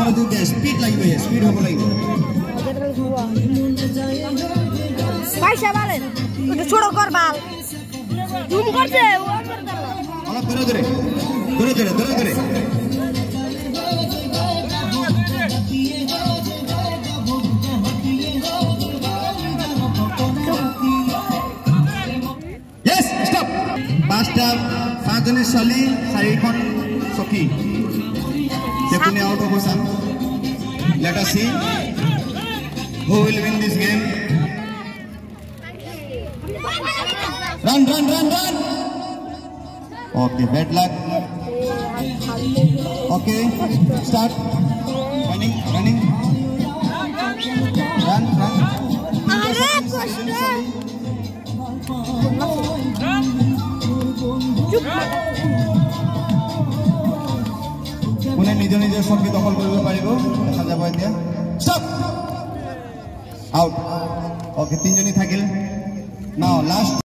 মনোযোগ দিয়া স্পিড লাগিব স্পিড হ'ব লাগিব পয়সা বালে একটু ছোট কর বাল জুম করছে অলপ ধরে yes stop পাঁচটা পাঁচজনের চলি চাৰিখন চকী তেকুনি আউট হ'ব চাম let us see who will win this game run okay bad luck okay start running run কোনে নিজৰ চকী দখল কৰিব পাৰিব দেখা যাব এতিয়া stop out okay তিনজনী থাকিল now last